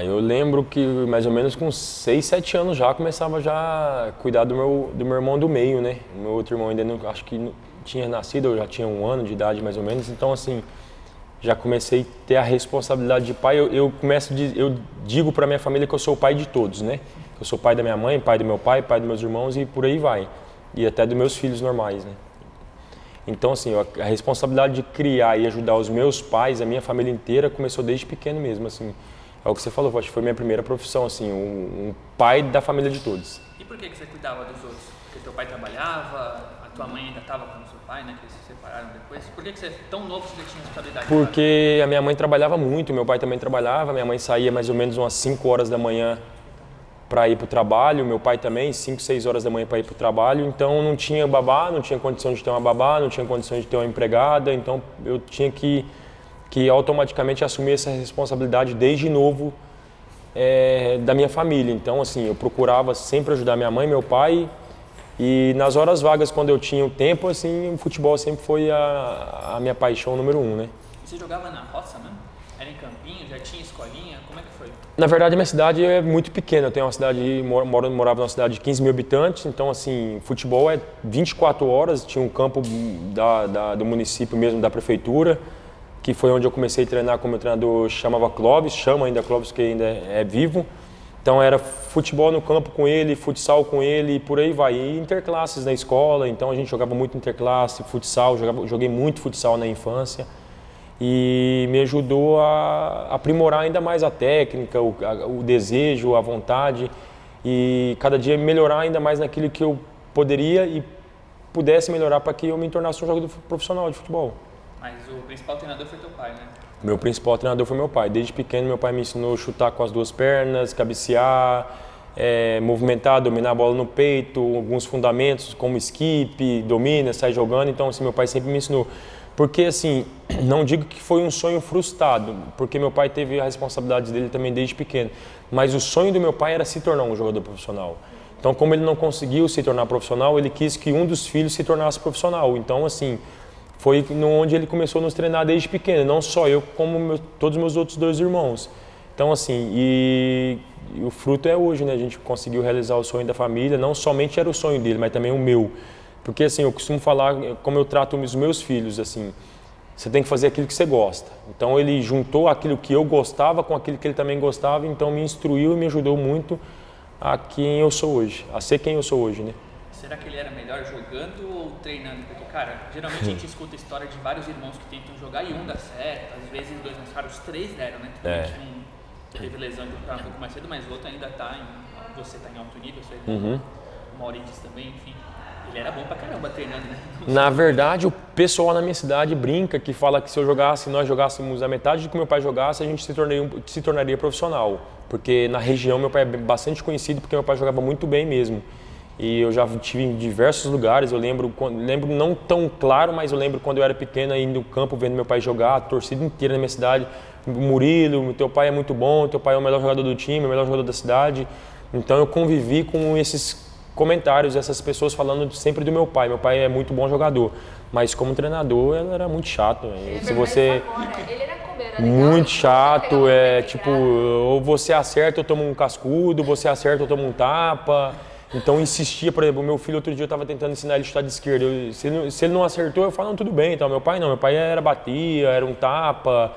Eu lembro que mais ou menos com 6, 7 anos já começava já a cuidar do meu irmão do meio, né? O meu outro irmão ainda não, acho que não tinha nascido, eu já tinha 1 ano de idade mais ou menos, então assim, já comecei a ter a responsabilidade de pai. Eu digo para minha família que eu sou o pai de todos, né? Eu sou pai da minha mãe, pai do meu pai dos meus irmãos e por aí vai. E até dos meus filhos normais, né? Então, assim, a responsabilidade de criar e ajudar os meus pais, a minha família inteira, começou desde pequeno mesmo, assim. É o que você falou, acho que foi minha primeira profissão, assim, um pai da família de todos. E por que você cuidava dos outros? Porque teu pai trabalhava, a tua mãe ainda estava com o seu pai, né, que eles se separaram depois. Por que você, tão novo, você já tinha responsabilidade? Porque a minha mãe trabalhava muito, meu pai também trabalhava, minha mãe saía mais ou menos umas 5 horas da manhã para ir para o trabalho, meu pai também, 5, 6 horas da manhã para ir para o trabalho, então não tinha babá, não tinha condição de ter uma babá, não tinha condição de ter uma empregada, então eu tinha que automaticamente assumir essa responsabilidade desde novo da minha família. Então, assim, eu procurava sempre ajudar minha mãe, meu pai, e nas horas vagas, quando eu tinha o tempo, assim, o futebol sempre foi a minha paixão número 1, né? Você jogava na roça mesmo? Era em campinho, já tinha escolinha? Como é que foi? Na verdade, a minha cidade é muito pequena. Eu tenho uma cidade, morava numa cidade de 15 mil habitantes, então, assim, futebol é 24 horas. Tinha um campo do município mesmo, da prefeitura, que foi onde eu comecei a treinar com o meu treinador, chamava Clóvis, chama ainda Clóvis, que ainda é vivo. Então, era futebol no campo com ele, futsal com ele, e por aí vai. E interclasses na escola, então a gente jogava muito interclasse, futsal, joguei muito futsal na infância. E me ajudou a aprimorar ainda mais a técnica, o desejo, a vontade e cada dia melhorar ainda mais naquilo que eu poderia e pudesse melhorar para que eu me tornasse um jogador profissional de futebol. Mas o principal treinador foi teu pai, né? Meu principal treinador foi meu pai. Desde pequeno, meu pai me ensinou a chutar com as 2 pernas, cabecear, movimentar, dominar a bola no peito, alguns fundamentos como skip, domina, sai jogando. Então, assim, meu pai sempre me ensinou. Porque, assim, não digo que foi um sonho frustrado, porque meu pai teve a responsabilidade dele também desde pequeno, mas o sonho do meu pai era se tornar um jogador profissional. Então, como ele não conseguiu se tornar profissional, ele quis que um dos filhos se tornasse profissional. Então, assim, foi onde ele começou a nos treinar desde pequeno, não só eu, como todos os meus outros 2 irmãos. Então, assim, e o fruto é hoje, né? A gente conseguiu realizar o sonho da família, não somente era o sonho dele, mas também o meu. Porque, assim, eu costumo falar, como eu trato os meus filhos, assim, você tem que fazer aquilo que você gosta. Então, ele juntou aquilo que eu gostava com aquilo que ele também gostava, então me instruiu e me ajudou muito a quem eu sou hoje, a ser quem eu sou hoje, né? Será que ele era melhor jogando ou treinando? Porque, cara, geralmente a gente escuta a história de vários irmãos que tentam jogar e um dá certo, às vezes 2 não ficaram, os 3 deram, né? Um teve lesão de um pouco mais cedo, mas o outro ainda tá você tá em alto nível, seu irmão, o Maurides também, enfim. Ele era bom pra caramba treinando, né? Na verdade, o pessoal na minha cidade brinca que fala que se nós jogássemos a metade do que meu pai jogasse, a gente se tornaria profissional. Porque na região meu pai é bastante conhecido porque meu pai jogava muito bem mesmo. E eu já estive em diversos lugares, eu lembro não tão claro, mas eu lembro quando eu era pequeno indo no campo vendo meu pai jogar, a torcida inteira na minha cidade, Murilo, teu pai é muito bom, teu pai é o melhor jogador do time, o melhor jogador da cidade. Então eu convivi com esses comentários, essas pessoas falando sempre do meu pai. Meu pai é muito bom jogador, mas como treinador ele era muito chato. Se você ele era comer, muito chato, tipo, ou você acerta eu tomo um cascudo, você acerta eu tomo um tapa. Então insistia, por exemplo, o meu filho outro dia eu estava tentando ensinar ele a chutar de esquerda. Se ele não acertou, eu falo, não, tudo bem. Então meu pai não, meu pai batia, era um tapa.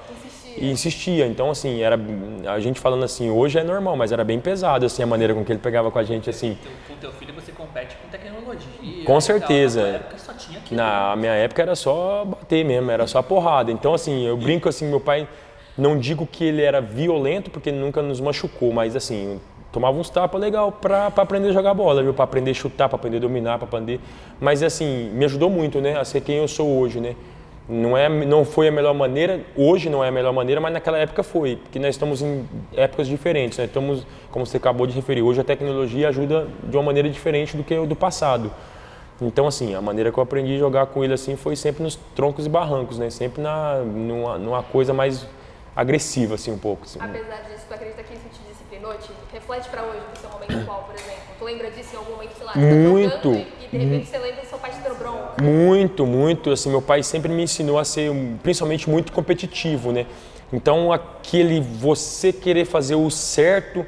E insistia. Então, assim, a gente falando assim, hoje é normal, mas era bem pesado, assim, a maneira com que ele pegava com a gente, assim. Com teu filho você compete com tecnologia. Com certeza. Na época só tinha aquilo. Na minha época era só bater mesmo, era só porrada. Então, assim, eu brinco assim, meu pai, não digo que ele era violento, porque ele nunca nos machucou, mas assim, tomava uns tapas legal pra aprender a jogar bola, viu? Pra aprender a chutar, pra aprender a dominar, pra aprender. Mas, assim, me ajudou muito, né, a ser quem eu sou hoje, né? Não foi a melhor maneira, hoje não é a melhor maneira, mas naquela época foi, porque nós estamos em épocas diferentes, né? Estamos, como você acabou de referir, hoje a tecnologia ajuda de uma maneira diferente do que o do passado. Então, assim, a maneira que eu aprendi a jogar com ele assim foi sempre nos troncos e barrancos, né? Sempre numa coisa mais agressiva, assim, um pouco. Assim. Apesar disso, tu acredita que isso te disciplinou? Reflete pra hoje, no seu momento atual, por exemplo. Tu lembra disso em algum momento, sei lá, muito. Tá jogando e de repente você lembra que seu pai te deu bronca? Muito. Assim, meu pai sempre me ensinou a ser, principalmente, muito competitivo, né? Então, aquele você querer fazer o certo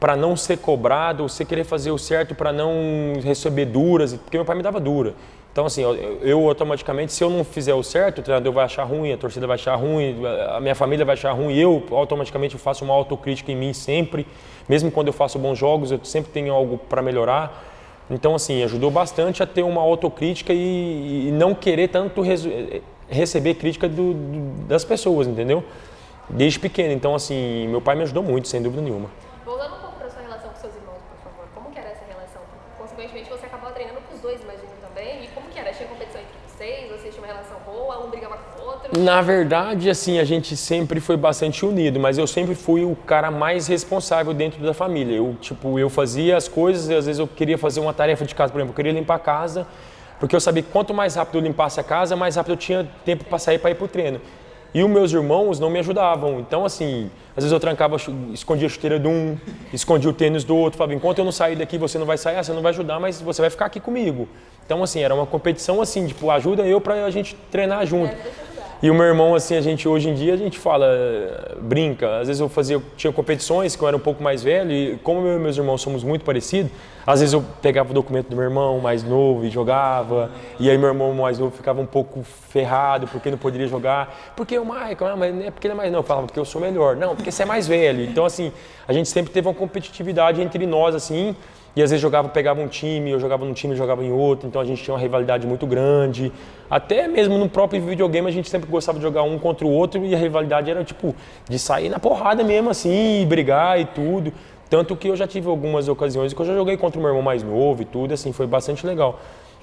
para não ser cobrado, você querer fazer o certo para não receber duras, porque meu pai me dava dura. Então, assim, eu automaticamente, se eu não fizer o certo, o treinador vai achar ruim, a torcida vai achar ruim, a minha família vai achar ruim, eu automaticamente faço uma autocrítica em mim sempre, mesmo quando eu faço bons jogos, eu sempre tenho algo para melhorar. Então, assim, ajudou bastante a ter uma autocrítica e não querer tanto receber crítica das pessoas, entendeu? Desde pequeno. Então, assim, meu pai me ajudou muito, sem dúvida nenhuma. Voltando um pouco para a sua relação com seus irmãos, por favor. Como que era essa relação? Consequentemente, você acabou treinando com os dois, imagino, também. E como que era? Tinha competição entre vocês? Vocês tinham uma relação boa? Um brigava com o outro? Na verdade, assim, a gente sempre foi bastante unido, mas eu sempre fui o cara mais responsável dentro da família. Eu fazia as coisas, e às vezes eu queria fazer uma tarefa de casa, por exemplo, eu queria limpar a casa, porque eu sabia que quanto mais rápido eu limpasse a casa, mais rápido eu tinha tempo para sair para ir para o treino. E os meus irmãos não me ajudavam. Então, assim, às vezes eu trancava, escondia a chuteira de um, escondia o tênis do outro, falava, enquanto eu não sair daqui, você não vai sair, você não vai ajudar, mas você vai ficar aqui comigo. Então, assim, era uma competição assim, tipo, ajuda eu pra a gente treinar junto. E o meu irmão, assim, hoje em dia, a gente fala, brinca. Às vezes tinha competições que eu era um pouco mais velho e como eu e meus irmãos somos muito parecidos, às vezes eu pegava o documento do meu irmão mais novo e jogava. E aí meu irmão mais novo ficava um pouco ferrado porque não poderia jogar. Porque o Michael, mas não é porque ele é mais novo. Eu falava, porque eu sou melhor. Não, porque você é mais velho. Então, assim, a gente sempre teve uma competitividade entre nós, assim. E às vezes pegava um time, eu jogava num time, jogava em outro, então a gente tinha uma rivalidade muito grande. Até mesmo no próprio videogame a gente sempre gostava de jogar um contra o outro e a rivalidade era tipo de sair na porrada mesmo assim, e brigar e tudo. Tanto que eu já tive algumas ocasiões que eu já joguei contra o meu irmão mais novo e tudo, assim, foi bastante legal.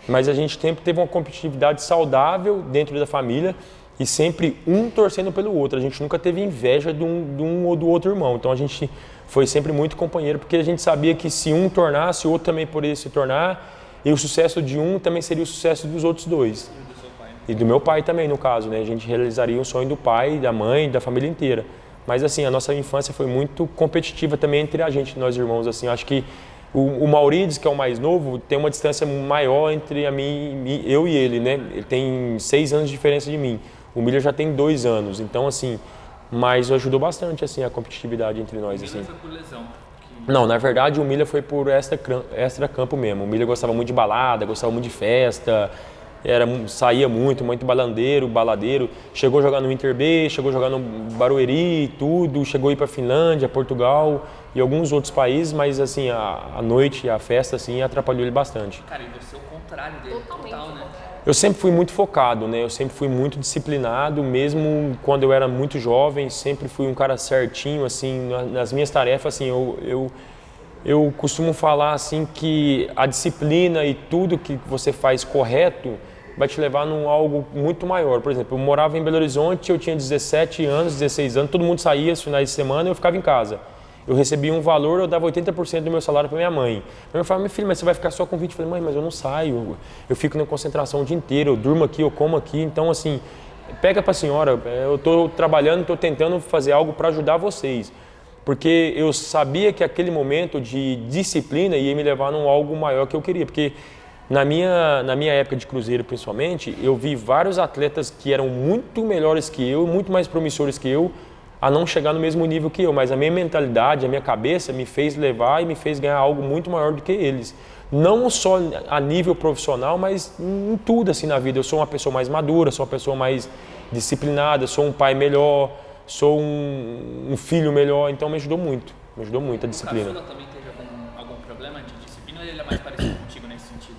Mas a gente sempre teve uma competitividade saudável dentro da família e sempre um torcendo pelo outro. A gente nunca teve inveja de um ou do outro irmão, então a gente foi sempre muito companheiro, porque a gente sabia que se um tornasse, o outro também poderia se tornar, e o sucesso de um também seria o sucesso dos outros dois. E do seu pai, né? E do meu pai também, no caso, né? A gente realizaria um sonho do pai, da mãe, da família inteira. Mas, assim, a nossa infância foi muito competitiva também entre a gente, nós irmãos, assim. Acho que o Maurides, que é o mais novo, tem uma distância maior entre eu e ele, né? Ele tem 6 anos de diferença de mim. O Miller já tem 2 anos, então, assim... Mas ajudou bastante, assim, a competitividade entre nós, assim. O Miller foi por lesão? Não, na verdade o Miller foi por extra-campo mesmo. O Miller gostava muito de balada, gostava muito de festa, saía muito baladeiro. Chegou a jogar no Inter B, chegou a jogar no Barueri e tudo, chegou a ir para Finlândia, Portugal e alguns outros países, mas assim, a noite, a festa, assim, atrapalhou ele bastante. Cara, e você é o contrário dele, total, né? Eu sempre fui muito focado, né? Eu sempre fui muito disciplinado, mesmo quando eu era muito jovem, sempre fui um cara certinho, assim, nas minhas tarefas, assim, eu costumo falar, assim, que a disciplina e tudo que você faz correto vai te levar num algo muito maior. Por exemplo, eu morava em Belo Horizonte, eu tinha 17 anos, 16 anos, todo mundo saía nos finais de semana e eu ficava em casa. Eu recebia um valor, eu dava 80% do meu salário para minha mãe. Minha mãe falava, meu filho, mas você vai ficar só com 20%. Eu falei, mãe, mas eu não saio, eu fico na concentração o dia inteiro, eu durmo aqui, eu como aqui. Então, assim, pega para a senhora, eu estou trabalhando, estou tentando fazer algo para ajudar vocês. Porque eu sabia que aquele momento de disciplina ia me levar num algo maior que eu queria. Porque na minha época de cruzeiro, principalmente, eu vi vários atletas que eram muito melhores que eu, muito mais promissores que eu, a não chegar no mesmo nível que eu, mas a minha mentalidade, a minha cabeça me fez levar e me fez ganhar algo muito maior do que eles. Não só a nível profissional, mas em tudo assim na vida. Eu sou uma pessoa mais madura, sou uma pessoa mais disciplinada, sou um pai melhor, sou um filho melhor, então me ajudou muito a disciplina. O Caçula também teve algum problema de disciplina ou ele é mais parecido contigo nesse sentido?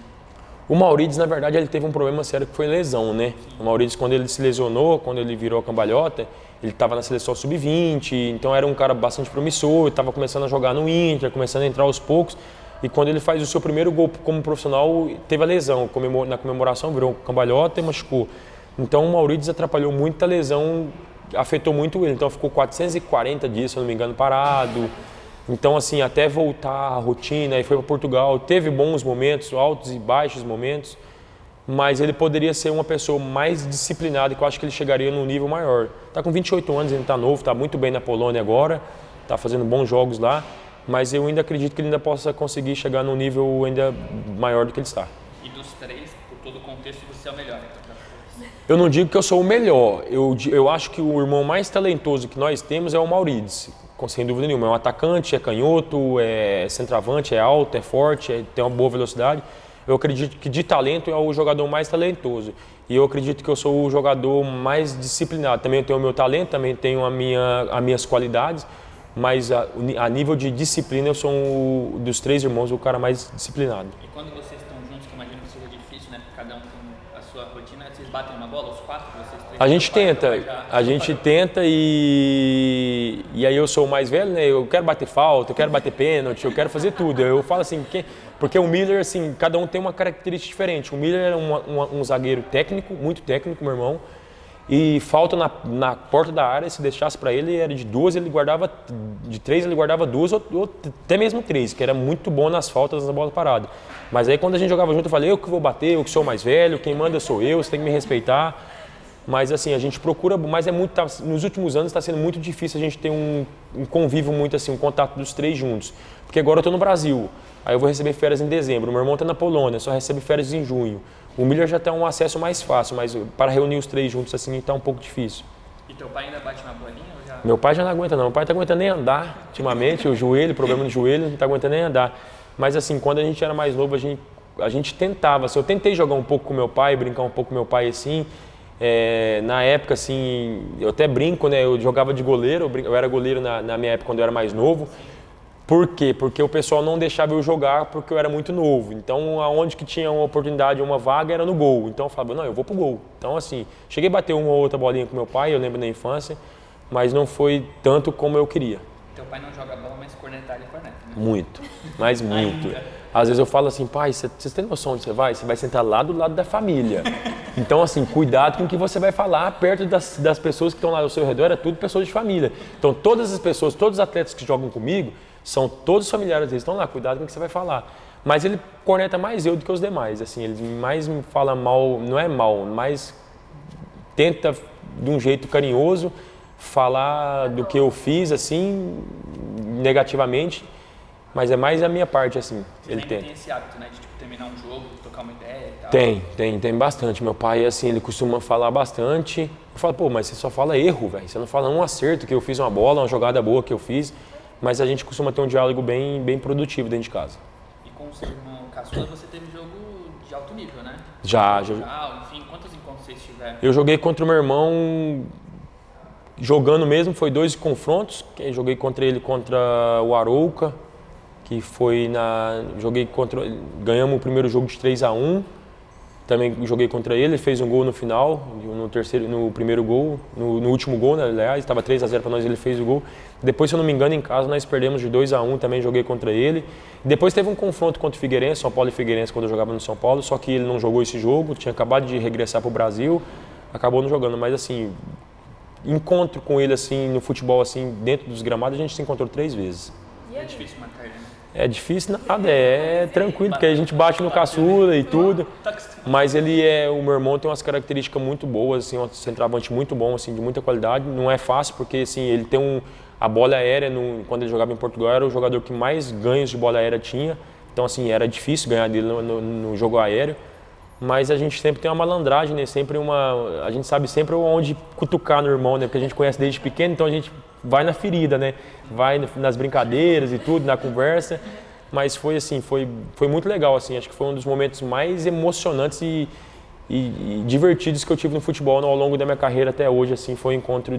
O Maurides, na verdade, ele teve um problema sério que foi lesão, né? O Maurides, quando ele se lesionou, quando ele virou a cambalhota, ele estava na seleção sub-20, então era um cara bastante promissor, estava começando a jogar no Inter, começando a entrar aos poucos. E quando ele faz o seu primeiro gol como profissional, teve a lesão. Na comemoração virou cambalhota e machucou. Então o Maurides atrapalhou muito a lesão, afetou muito ele. Então ficou 440 dias, se eu não me engano, parado. Então, assim, até voltar à rotina, aí foi para Portugal, teve bons momentos, altos e baixos momentos, mas ele poderia ser uma pessoa mais disciplinada, que eu acho que ele chegaria num nível maior. Está com 28 anos, ele está novo, está muito bem na Polônia agora, está fazendo bons jogos lá, mas eu ainda acredito que ele ainda possa conseguir chegar num nível ainda maior do que ele está. E dos três, por todo o contexto, você é o melhor, então? Eu não digo que eu sou o melhor, eu acho que o irmão mais talentoso que nós temos é o Maurides, sem dúvida nenhuma. É um atacante, é canhoto, é centroavante, é alto, é forte, tem uma boa velocidade. Eu acredito que de talento é o jogador mais talentoso. E eu acredito que eu sou o jogador mais disciplinado. Também tenho o meu talento, também tenho as minhas qualidades, mas a nível de disciplina eu sou dos 3 irmãos o cara mais disciplinado. E quando vocês estão juntos, que imagino que seja difícil, né? Porque cada um tem a sua rotina, vocês batem uma bola, os 4, vocês 3? A gente tenta e aí eu sou o mais velho, né? Eu quero bater falta, eu quero bater pênalti, eu quero fazer tudo. Eu falo assim, porque o Miller, assim, cada um tem uma característica diferente. O Miller era um zagueiro técnico, muito técnico, meu irmão. E falta na porta da área, se deixasse para ele, era de 2, ele guardava, de 3 ele guardava 2 ou até mesmo 3, que era muito bom nas faltas, na bola parada. Mas aí quando a gente jogava junto, eu falei, eu que vou bater, eu que sou mais velho, quem manda sou eu, você tem que me respeitar. Mas assim, a gente procura, mas nos últimos anos está sendo muito difícil a gente ter um convívio muito assim, um contato dos 3 juntos. Porque agora eu estou no Brasil, aí eu vou receber férias em dezembro, meu irmão está na Polônia, só recebe férias em junho. O Miller já tem um acesso mais fácil, mas para reunir os 3 juntos assim está um pouco difícil. E teu pai ainda bate uma bolinha ou já? Meu pai já não aguenta não, meu pai não está aguentando nem andar ultimamente, o joelho, problema no joelho, não está aguentando nem andar. Mas assim, quando a gente era mais novo, a gente tentava, assim, eu tentei jogar um pouco com meu pai, brincar um pouco com meu pai assim. Na época, assim, eu até brinco, né? Eu jogava de goleiro, eu era goleiro na minha época quando eu era mais novo. Por quê? Porque o pessoal não deixava eu jogar porque eu era muito novo. Então, aonde que tinha uma oportunidade, uma vaga, era no gol. Então, eu falava, não, eu vou pro gol. Então, assim, cheguei a bater uma ou outra bolinha com meu pai, eu lembro na infância, mas não foi tanto como eu queria. Teu pai não joga bola, mas cornetar ele corneta, né? Muito, mas muito. Às vezes eu falo assim, pai, você tem noção onde você vai? Você vai sentar lá do lado da família. Então, assim, cuidado com o que você vai falar perto das pessoas que estão lá ao seu redor, é tudo pessoas de família. Então, todas as pessoas, todos os atletas que jogam comigo, são todos familiares deles, estão lá, cuidado com o que você vai falar. Mas ele corneta mais eu do que os demais, assim, ele mais me fala mal, não é mal, mas tenta de um jeito carinhoso falar do que eu fiz, assim, negativamente, mas é mais a minha parte, assim, ele tenta. Tem esse hábito, né, de tipo, terminar um jogo, trocar uma ideia e tal? Tem bastante. Meu pai, assim, ele costuma falar bastante. Eu falo, pô, mas você só fala erro, velho, você não fala um acerto, que eu fiz uma bola, uma jogada boa que eu fiz. Mas a gente costuma ter um diálogo bem produtivo dentro de casa. E com o seu irmão caçula, você teve jogo de alto nível, né? Já. Enfim, quantos encontros vocês tiveram? Eu joguei contra o meu irmão, jogando mesmo, foi 2 confrontos. Joguei contra ele contra o Arouca, que foi ganhamos o primeiro jogo de 3-1. Também joguei contra ele, ele fez um gol no final, no primeiro gol, no último gol, né, aliás, estava 3-0 para nós, ele fez o gol. Depois, se eu não me engano, em casa nós perdemos de 2-1, também joguei contra ele. Depois teve um confronto contra o Figueirense, São Paulo e Figueirense, quando eu jogava no São Paulo, só que ele não jogou esse jogo, tinha acabado de regressar para o Brasil, acabou não jogando, mas assim, encontro com ele assim no futebol, assim, dentro dos gramados, a gente se encontrou 3 vezes. É difícil marcar ele, né? É difícil nada, é tranquilo, porque a gente bate no caçula e tudo. Mas o meu irmão tem umas características muito boas, assim, um centroavante muito bom, assim, de muita qualidade. Não é fácil, porque assim, ele tem a bola aérea, quando ele jogava em Portugal, era o jogador que mais ganhos de bola aérea tinha. Então, assim, era difícil ganhar dele no jogo aéreo. Mas a gente sempre tem uma malandragem, né? A gente sabe sempre onde cutucar no irmão, né? Porque a gente conhece desde pequeno, então a gente vai na ferida, né? Vai nas brincadeiras e tudo, na conversa. Mas foi assim, foi muito legal, assim. Acho que foi um dos momentos mais emocionantes e divertidos que eu tive no futebol ao longo da minha carreira até hoje, assim, foi o encontro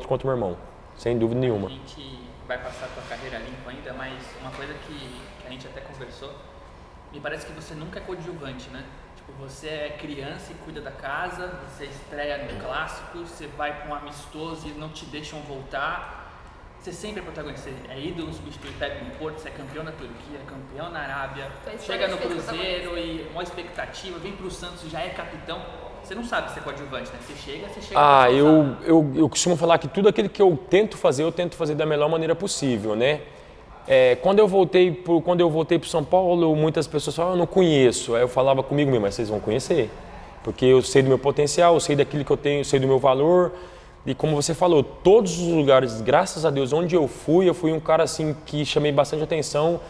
contra o meu irmão, sem dúvida nenhuma. A gente vai passar a tua carreira limpa ainda, mas uma coisa que a gente até conversou, me parece que você nunca é coadjuvante, né? Tipo, você é criança e cuida da casa, você estreia no clássico, você vai para um amistoso e não te deixam voltar. Você sempre é protagonista, você é ídolo, substitui, pega no Porto, você é campeão na Turquia, campeão na Arábia, chega no Cruzeiro e uma expectativa, vem pro Santos, já é capitão. Você não sabe ser coadjuvante, né? Você chega. Eu costumo falar que tudo aquilo que eu tento fazer da melhor maneira possível, né? Quando eu voltei para São Paulo, muitas pessoas falavam, eu não conheço. Aí eu falava comigo mesmo, mas vocês vão conhecer. Porque eu sei do meu potencial, eu sei daquilo que eu tenho, eu sei do meu valor. E como você falou, todos os lugares, graças a Deus, onde eu fui um cara assim que chamei bastante atenção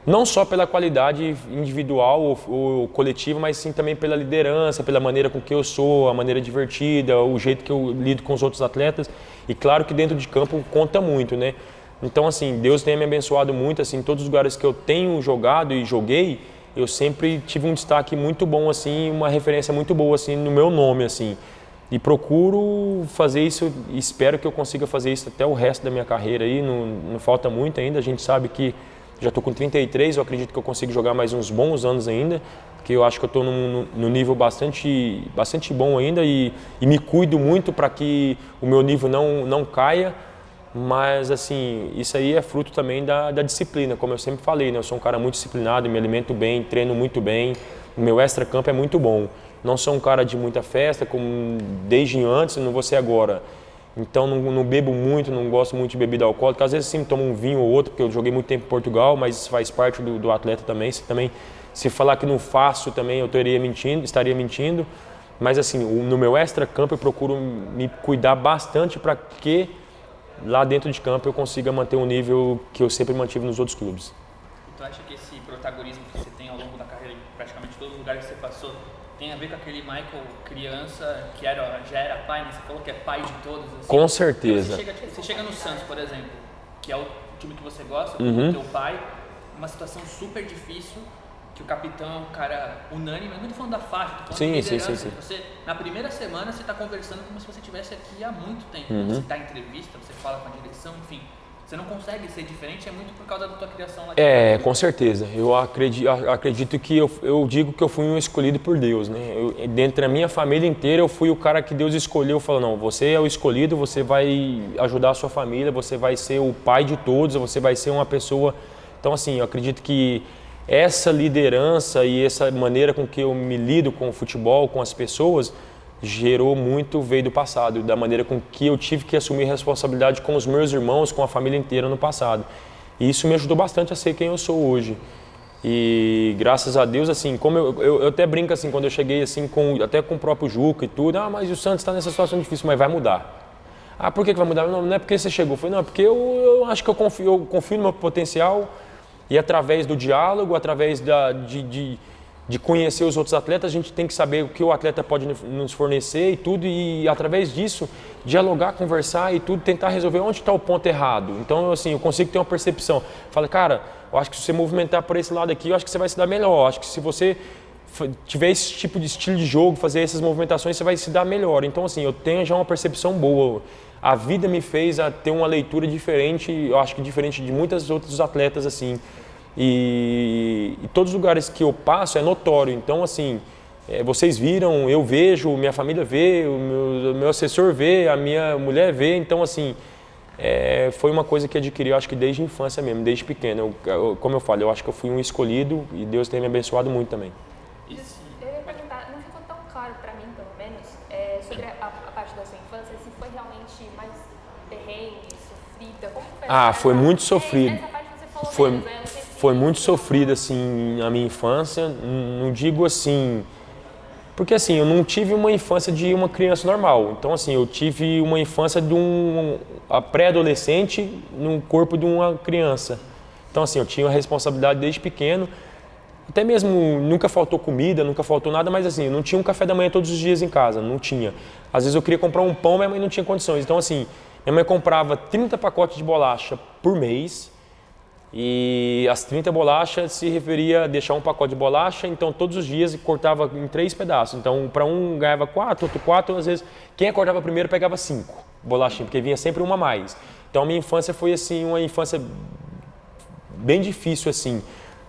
Não só pela qualidade individual ou coletiva, mas sim também pela liderança, pela maneira com que eu sou, a maneira divertida, o jeito que eu lido com os outros atletas. E claro que dentro de campo conta muito, né? Então, assim, Deus tem me abençoado muito, assim, em todos os lugares que eu tenho jogado e joguei, eu sempre tive um destaque muito bom, assim, uma referência muito boa, assim, no meu nome, assim. E procuro fazer isso, espero que eu consiga fazer isso até o resto da minha carreira aí, não falta muito ainda, a gente sabe que já estou com 33, eu acredito que eu consigo jogar mais uns bons anos ainda, porque eu acho que eu estou num nível bastante bom ainda e me cuido muito para que o meu nível não caia, mas assim, isso aí é fruto também da disciplina, como eu sempre falei, né? Eu sou um cara muito disciplinado, me alimento bem, treino muito bem, o meu extra-campo é muito bom. Não sou um cara de muita festa, como desde antes, não vou ser agora. Então não bebo muito, não gosto muito de bebida alcoólica. Às vezes sim tomo um vinho ou outro, porque eu joguei muito tempo em Portugal, mas isso faz parte do atleta também. Se falar que não faço também, eu estaria mentindo. Mas assim, no meu extra-campo eu procuro me cuidar bastante para que lá dentro de campo eu consiga manter um nível que eu sempre mantive nos outros clubes. Tu acha que esse protagonismo que você tem ao longo da carreira, em praticamente todos os lugares que você passou, tem a ver com aquele Michael criança que já era pai, né? Você falou que é pai de todos. Assim. Com certeza. Você chega no Santos, por exemplo, que é o time que você gosta, com o teu pai, uma situação super difícil, que o capitão é um cara unânime, eu não tô falando da faixa, tô falando de liderança. Sim. Você, na primeira semana, você está conversando como se você estivesse aqui há muito tempo. Você dá entrevista, você fala com a direção, enfim. Você não consegue ser diferente, é muito por causa da tua criação lá. Com certeza. Eu acredito que eu digo que eu fui um escolhido por Deus, né? Dentro da minha família inteira, eu fui o cara que Deus escolheu. Falou, não, você é o escolhido, você vai ajudar a sua família, você vai ser o pai de todos, você vai ser uma pessoa... Então, assim, eu acredito que essa liderança e essa maneira com que eu me lido com o futebol, com as pessoas... veio do passado, da maneira com que eu tive que assumir responsabilidade com os meus irmãos, com a família inteira no passado. E isso me ajudou bastante a ser quem eu sou hoje. E graças a Deus, assim, como eu até brinco assim, quando eu cheguei assim, até com o próprio Juca e tudo, mas o Santos está nessa situação difícil, mas vai mudar. Por que vai mudar? Não é porque você chegou. Eu falei, não, é porque eu acho que eu confio no meu potencial e através do diálogo, através de conhecer os outros atletas, a gente tem que saber o que o atleta pode nos fornecer e tudo, e através disso, dialogar, conversar e tudo, tentar resolver onde está o ponto errado. Então, assim, eu consigo ter uma percepção. Fala, cara, eu acho que se você movimentar por esse lado aqui, eu acho que você vai se dar melhor. Eu acho que se você tiver esse tipo de estilo de jogo, fazer essas movimentações, você vai se dar melhor. Então, assim, eu tenho já uma percepção boa. A vida me fez a ter uma leitura diferente, eu acho que diferente de muitos outros atletas, assim. E todos os lugares que eu passo é notório, então assim, vocês viram, eu vejo, minha família vê, o meu assessor vê, a minha mulher vê, então assim, foi uma coisa que adquiri, eu acho que desde a infância mesmo, desde pequeno, como eu falo, eu acho que eu fui um escolhido e Deus tem me abençoado muito também. Eu ia perguntar, não ficou tão claro para mim, pelo menos, sobre a parte da sua infância, se foi realmente mais perrengue, sofrida, como foi? Foi muito sofrido. Essa parte que você falou menos, né? Foi muito sofrido, assim, a minha infância, não digo assim... Porque, assim, eu não tive uma infância de uma criança normal. Então, assim, eu tive uma infância de a pré-adolescente no corpo de uma criança. Então, assim, eu tinha a responsabilidade desde pequeno. Até mesmo, nunca faltou comida, nunca faltou nada, mas, assim, eu não tinha um café da manhã todos os dias em casa, não tinha. Às vezes eu queria comprar um pão, minha mãe não tinha condições. Então, assim, minha mãe comprava 30 pacotes de bolacha por mês. E as 30 bolachas se referia a deixar um pacote de bolacha, então todos os dias cortava em 3 pedaços. Então, para um ganhava 4, outro 4, às vezes quem acordava primeiro pegava 5 bolachinhas, porque vinha sempre uma a mais. Então, a minha infância foi assim, uma infância bem difícil assim.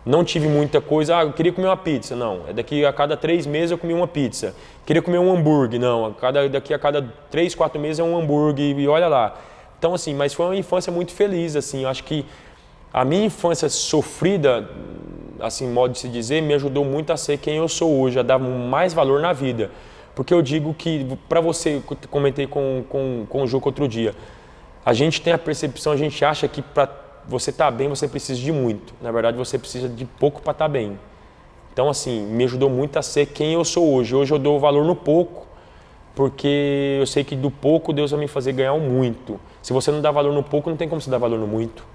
Não tive muita coisa, eu queria comer uma pizza, não. Daqui a cada 3 meses eu comia uma pizza. Queria comer um hambúrguer, não. Daqui a cada 3, 4 meses é um hambúrguer e olha lá. Então, assim, mas foi uma infância muito feliz, assim, eu acho que a minha infância sofrida, assim, modo de se dizer, me ajudou muito a ser quem eu sou hoje, a dar mais valor na vida. Porque eu digo que, para você, comentei com o Juca outro dia, a gente tem a percepção, a gente acha que para você estar bem, você precisa de muito. Na verdade, você precisa de pouco para estar bem. Então, assim, me ajudou muito a ser quem eu sou hoje. Hoje eu dou valor no pouco, porque eu sei que do pouco Deus vai me fazer ganhar o muito. Se você não dá valor no pouco, não tem como você dar valor no muito.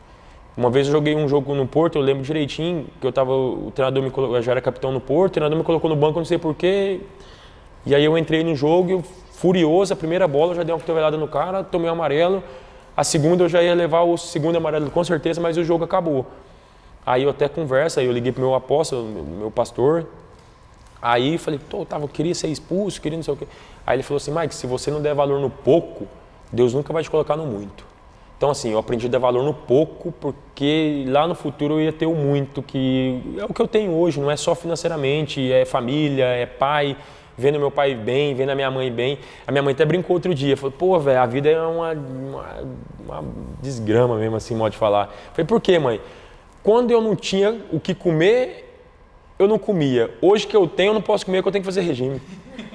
Uma vez eu joguei um jogo no Porto, eu lembro direitinho, que o treinador me colocou, eu já era capitão no Porto, o treinador me colocou no banco, não sei porquê. E aí eu entrei no jogo, eu, furioso, a primeira bola eu já dei uma cotovelada no cara, tomei um amarelo. A segunda eu já ia levar o segundo amarelo com certeza, mas o jogo acabou. Aí eu até conversa, aí eu liguei pro meu apóstolo, meu pastor. Aí falei, eu queria ser expulso, queria não sei o quê. Aí ele falou assim, Mike, se você não der valor no pouco, Deus nunca vai te colocar no muito. Então assim, eu aprendi a dar valor no pouco, porque lá no futuro eu ia ter o muito, que é o que eu tenho hoje, não é só financeiramente, é família, é pai, vendo meu pai bem, vendo a minha mãe bem. A minha mãe até brincou outro dia, falou, velho, a vida é uma desgrama mesmo, assim, modo de falar. Eu falei, por quê, mãe? Quando eu não tinha o que comer, eu não comia. Hoje que eu tenho, eu não posso comer, porque eu tenho que fazer regime.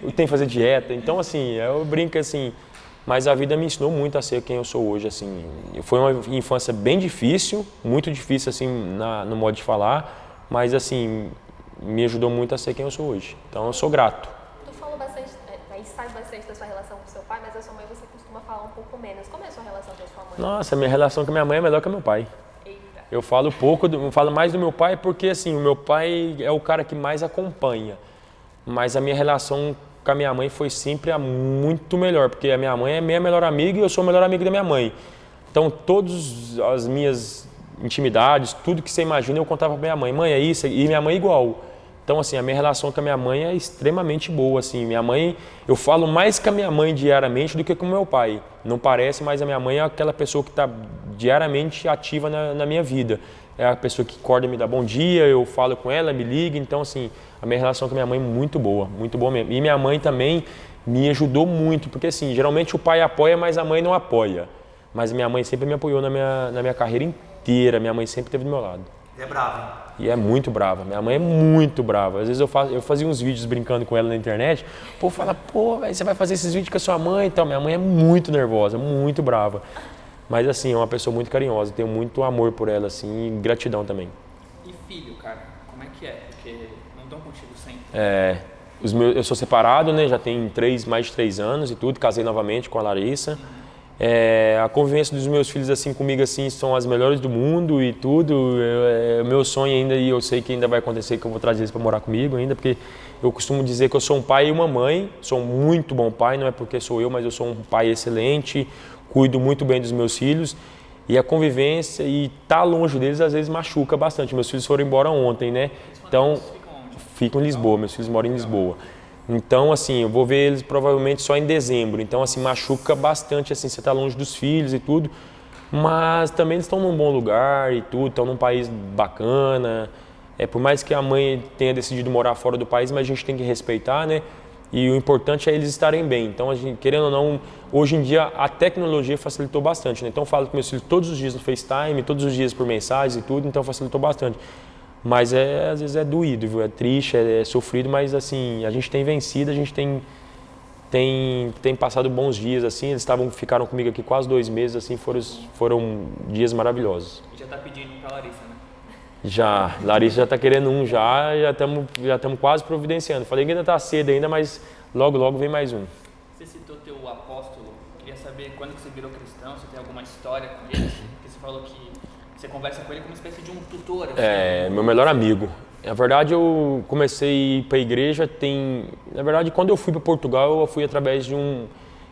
Eu tenho que fazer dieta. Então, assim, eu brinco assim, mas a vida me ensinou muito a ser quem eu sou hoje, assim. Foi uma infância bem difícil, muito difícil, assim, no modo de falar, mas, assim, me ajudou muito a ser quem eu sou hoje. Então, eu sou grato. Tu falou bastante, aí sabe bastante da sua relação com seu pai, mas a sua mãe você costuma falar um pouco menos. Como é a sua relação com a sua mãe? Nossa, minha relação com a minha mãe é melhor que a meu pai. Eu falo eu falo mais do meu pai porque, assim, o meu pai é o cara que mais acompanha. Mas a minha relação com a minha mãe foi sempre muito melhor, porque a minha mãe é minha melhor amiga e eu sou o melhor amigo da minha mãe. Então, todas as minhas intimidades, tudo que você imagina, eu contava pra minha mãe. Mãe, é isso, e minha mãe igual. Então, assim, a minha relação com a minha mãe é extremamente boa, assim. Minha mãe, eu falo mais com a minha mãe diariamente do que com o meu pai. Não parece, mas a minha mãe é aquela pessoa que está diariamente ativa na minha vida. É a pessoa que acorda e me dá bom dia, eu falo com ela, me liga. Então, assim, a minha relação com a minha mãe é muito boa mesmo. E minha mãe também me ajudou muito, porque, assim, geralmente o pai apoia, mas a mãe não apoia. Mas minha mãe sempre me apoiou na minha carreira inteira, minha mãe sempre esteve do meu lado. É brava, hein? E é muito brava, minha mãe é muito brava. Às vezes eu fazia uns vídeos brincando com ela na internet, o povo fala, véio, você vai fazer esses vídeos com a sua mãe e tal. Minha mãe é muito nervosa, muito brava. Mas assim, é uma pessoa muito carinhosa, tenho muito amor por ela, assim, e gratidão também. E filho, cara, como é que é? Porque não estão contigo sempre. Eu sou separado, né, já tem mais de 3 anos e tudo, casei novamente com a Larissa. A convivência dos meus filhos assim comigo assim são as melhores do mundo e tudo. Meu sonho ainda, e eu sei que ainda vai acontecer, que eu vou trazer eles para morar comigo ainda, porque eu costumo dizer que eu sou um pai e uma mãe, sou um muito bom pai, não é porque sou eu, mas eu sou um pai excelente, cuido muito bem dos meus filhos. E a convivência e estar longe deles às vezes machuca bastante. Meus filhos foram embora ontem, né? Então, ficam em Lisboa, meus filhos moram em Lisboa. Então, assim, eu vou ver eles provavelmente só em dezembro. Então, assim, machuca bastante, assim, você tá longe dos filhos e tudo. Mas também eles estão num bom lugar e tudo, estão num país bacana. Por mais que a mãe tenha decidido morar fora do país, mas a gente tem que respeitar, né? E o importante é eles estarem bem. Então, a gente, querendo ou não, hoje em dia a tecnologia facilitou bastante, né? Então, eu falo com meus filhos todos os dias no FaceTime, todos os dias por mensagem e tudo, então facilitou bastante. Mas às vezes é doído, viu? É triste, é sofrido, mas assim, a gente tem vencido, a gente tem passado bons dias, assim, eles ficaram comigo aqui quase 2 meses, assim, foram dias maravilhosos. E já tá pedindo pra Larissa, né? Já, Larissa já tá querendo já estamos quase providenciando. Falei que ainda tá cedo ainda, mas logo vem mais um. Você citou teu apóstolo, queria saber quando que você virou cristão, se tem alguma história com ele, porque você falou que você conversa com ele como uma espécie de um tutor. Assim. Meu melhor amigo. Na verdade, eu comecei a ir para a igreja Na verdade, quando eu fui para Portugal, eu fui através de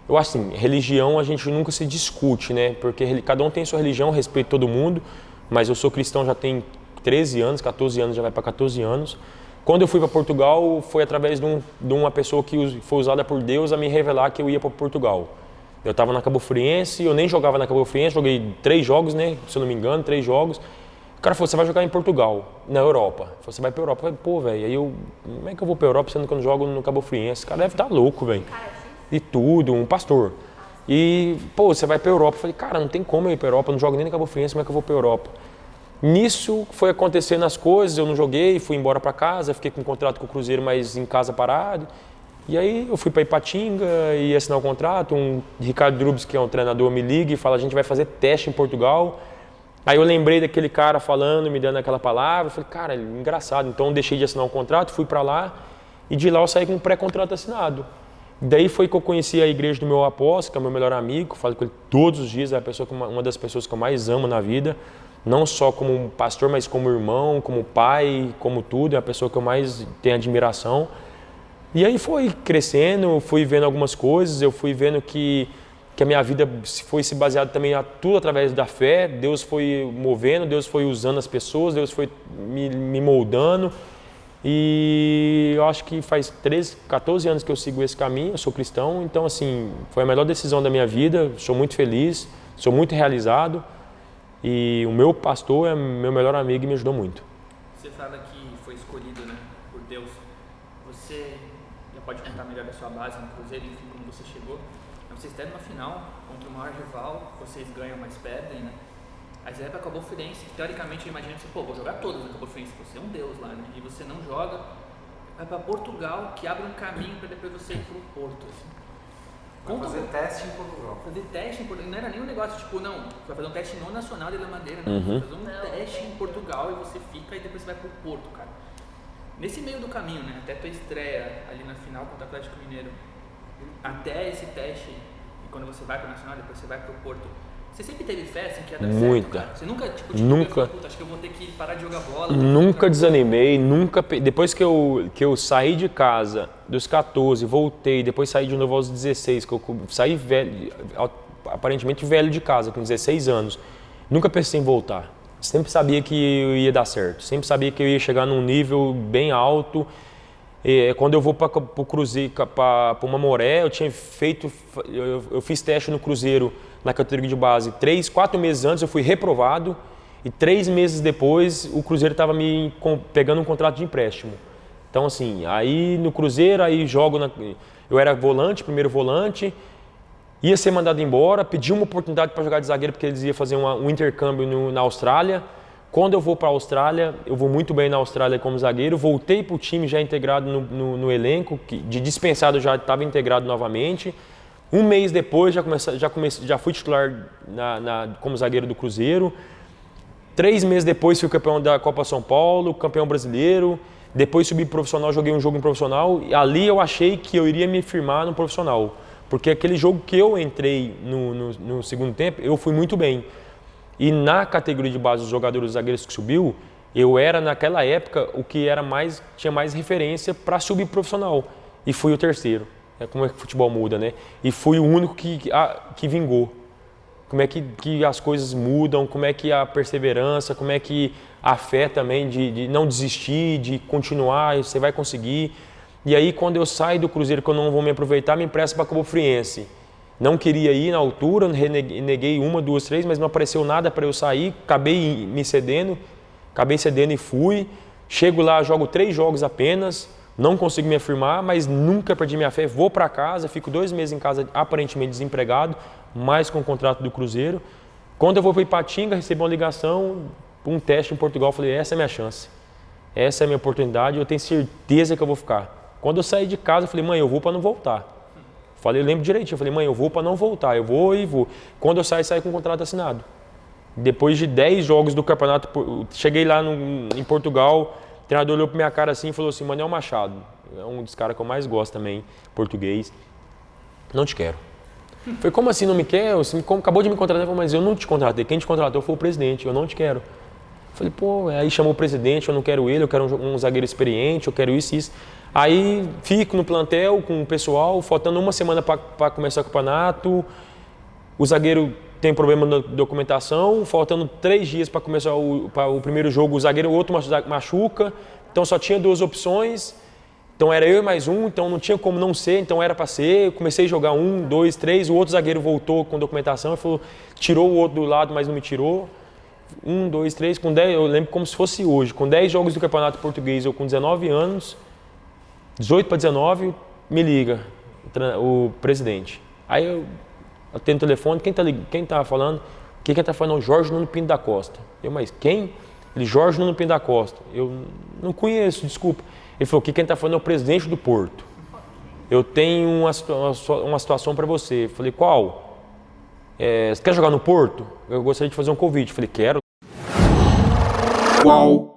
Eu acho assim, religião a gente nunca se discute, né? Porque cada um tem sua religião, respeito todo mundo, mas eu sou cristão já tem 13 anos, 14 anos, já vai para 14 anos. Quando eu fui para Portugal, foi através de uma pessoa que foi usada por Deus a me revelar que eu ia para Portugal. Eu estava na Cabo Friense, eu nem jogava na Cabo Friense, joguei 3 jogos, né? Se eu não me engano, 3 jogos. O cara falou, você vai jogar em Portugal, na Europa. Ele falou, você vai pra Europa. Eu falei, pô, velho, aí como é que eu vou pra Europa sendo que eu não jogo no Cabo Friense? Esse cara deve estar louco, velho. E tudo, um pastor. E, pô, você vai pra Europa. Eu falei, cara, não tem como eu ir pra Europa, eu não jogo nem no Cabo Friense, como é que eu vou pra Europa? Nisso foi acontecendo as coisas, eu não joguei, fui embora pra casa, fiquei com um contrato com o Cruzeiro, mas em casa parado. E aí eu fui para Ipatinga e assinar o contrato, Ricardo Drubs, que é um treinador, me liga e fala, a gente vai fazer teste em Portugal. Aí eu lembrei daquele cara falando, me dando aquela palavra, eu falei, cara, engraçado. Então eu deixei de assinar o contrato, fui para lá e de lá eu saí com um pré-contrato assinado. Daí foi que eu conheci a igreja do meu apóstolo, que é o meu melhor amigo, falo com ele todos os dias, é uma das pessoas que eu mais amo na vida. não só como pastor, mas como irmão, como pai, como tudo. É a pessoa que eu mais tenho admiração. E aí foi crescendo, fui vendo algumas coisas, eu fui vendo que a minha vida foi se baseada também tudo através da fé. Deus foi movendo, Deus foi usando as pessoas, Deus foi me moldando. E eu acho que faz 14 anos que eu sigo esse caminho, eu sou cristão. Então, assim, foi a melhor decisão da minha vida, sou muito feliz, sou muito realizado. E o meu pastor é meu melhor amigo e me ajudou muito. Você fala que foi escolhido, né, por Deus. Você já pode contar melhor da sua base no Cruzeiro, enfim, como você chegou. Vocês estão numa final contra o maior rival, vocês ganham, mas perdem, né? Aí você vai pra Cabo Friense, que teoricamente eu imagino que você, vou jogar todas na Cabo Friense, você é um deus lá, né? E você não joga, vai pra Portugal, que abre um caminho pra depois você ir pro Porto, assim. Fazer teste em Portugal. Fazer teste em Portugal, não era nem um negócio tipo, não, você vai fazer um teste no Nacional de La Madeira, não, você vai fazer um teste em Portugal e você fica e depois você vai pro Porto, cara. Nesse meio do caminho, né, até tua estreia ali na final contra o Atlético Mineiro, até esse teste, e quando você vai pro Nacional, depois você vai pro Porto, você sempre teve fé, assim, que ia dar certo, cara? Você nunca, tipo, nunca. Puta, acho que eu vou ter que parar de jogar bola. Nunca desanimei, nunca... Depois que eu saí de casa, dos 14, voltei, depois saí de novo aos 16, que eu saí velho, aparentemente velho de casa, com 16 anos, nunca pensei em voltar. Sempre sabia que eu ia dar certo, sempre sabia que eu ia chegar num nível bem alto. E quando eu vou para o Cruzeiro, para o Mamoré, eu fiz teste no Cruzeiro na categoria de base 4 meses antes, eu fui reprovado e 3 meses depois o Cruzeiro estava me pegando um contrato de empréstimo. Então assim, aí no Cruzeiro, aí eu era volante, primeiro volante, ia ser mandado embora, pedi uma oportunidade para jogar de zagueiro porque eles iam fazer um intercâmbio na Austrália. Quando eu vou para a Austrália, eu vou muito bem na Austrália como zagueiro, voltei para o time já integrado no elenco, de dispensado já estava integrado novamente. Um mês depois já fui titular como zagueiro do Cruzeiro. 3 meses depois fui campeão da Copa São Paulo, campeão brasileiro. Depois subi profissional, joguei um jogo em profissional. E ali eu achei que eu iria me firmar no profissional. Porque aquele jogo que eu entrei no segundo tempo, eu fui muito bem. E na categoria de base dos jogadores zagueiros que subiu, eu era naquela época o que tinha mais referência para subir profissional. E fui o terceiro. É como é que o futebol muda, né? E fui o único que vingou. Como é que as coisas mudam, como é que a perseverança, como é que a fé também de não desistir, de continuar, você vai conseguir. E aí quando eu saio do Cruzeiro, que eu não vou me aproveitar, me empresto para Cabo Friense. Não queria ir na altura, neguei 1, 2, 3, mas não apareceu nada para eu sair, acabei cedendo e fui. Chego lá, jogo 3 jogos apenas, não consigo me afirmar, mas nunca perdi minha fé. Vou para casa, fico 2 meses em casa aparentemente desempregado, mais com o contrato do Cruzeiro. Quando eu vou para Ipatinga, recebi uma ligação, um teste em Portugal, falei, essa é a minha chance, essa é a minha oportunidade, eu tenho certeza que eu vou ficar. Quando eu saí de casa, eu falei, mãe, eu vou para não voltar. Eu lembro direitinho, eu falei, mãe, eu vou para não voltar, eu vou e vou. Quando eu saí com o contrato assinado. Depois de 10 jogos do campeonato, cheguei lá em Portugal, o treinador olhou para minha cara assim e falou assim, Manuel Machado, é um dos caras que eu mais gosto também, português, não te quero. Falei, como assim não me quer? Você acabou de me contratar, falei, mas eu não te contratei, quem te contratou foi o presidente, eu não te quero. Falei, pô, aí chamou o presidente, eu não quero ele, eu quero um zagueiro experiente, eu quero isso e isso. Aí fico no plantel com o pessoal, faltando 1 semana para começar o campeonato. O zagueiro tem problema na documentação, faltando 3 dias para começar o primeiro jogo, o zagueiro, o outro machuca. Então só tinha 2 opções. Então era eu e mais um, então não tinha como não ser, então era para ser. Eu comecei a jogar 1, 2, 3, o outro zagueiro voltou com documentação e falou, tirou o outro do lado, mas não me tirou. 1, 2, 3, com 10, eu lembro como se fosse hoje, com 10 jogos do Campeonato Português, eu com 19 anos, 18 para 19, me liga o presidente. Aí eu atendo o telefone, quem tá falando? Quem tá falando? Jorge Nuno Pinto da Costa. Eu, mas quem? Ele, Jorge Nuno Pinto da Costa. Eu não conheço, desculpa. Ele falou, quem tá falando é o presidente do Porto. Eu tenho uma situação para você. Eu falei, qual? Você quer jogar no Porto? Eu gostaria de fazer um convite. Eu falei, quero. Qual?